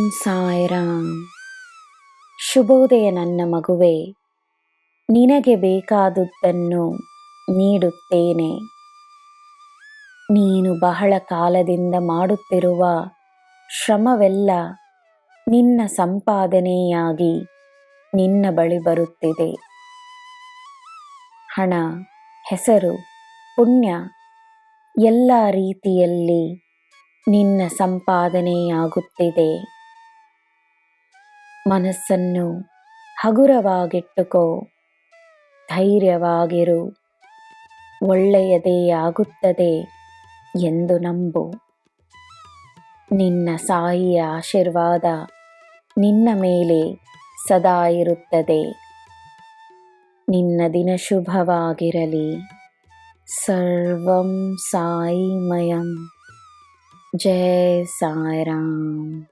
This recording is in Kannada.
ಸಾಯಿರಾಮ್. ಶುಭೋದಯ ನನ್ನ ಮಗುವೆ, ನಿನಗೆ ಬೇಕಾದುದನ್ನು ನೀಡುತ್ತೇನೆ. ನೀನು ಬಹಳ ಕಾಲದಿಂದ ಮಾಡುತ್ತಿರುವ ಶ್ರಮವೆಲ್ಲ ನಿನ್ನ ಸಂಪಾದನೆಯಾಗಿ ನಿನ್ನ ಬಳಿ ಬರುತ್ತಿದೆ. ಹಣ, ಹೆಸರು, ಪುಣ್ಯ ಎಲ್ಲ ರೀತಿಯಲ್ಲಿ ನಿನ್ನ ಸಂಪಾದನೆಯಾಗುತ್ತಿದೆ. ಮನಸ್ಸನ್ನು ಹಗುರವಾಗಿಟ್ಟುಕೋ, ಧೈರ್ಯವಾಗಿರು. ಒಳ್ಳೆಯದೇ ಆಗುತ್ತದೆ ಎಂದು ನಂಬು. ನಿನ್ನ ಸಾಯಿಯ ಆಶೀರ್ವಾದ ನಿನ್ನ ಮೇಲೆ ಸದಾ ಇರುತ್ತದೆ. ನಿನ್ನ ದಿನ ಶುಭವಾಗಿರಲಿ. ಸರ್ವಂ ಸಾಯಿಮಯಂ. ಜೈ ಸಾಯಿರಾಮ್.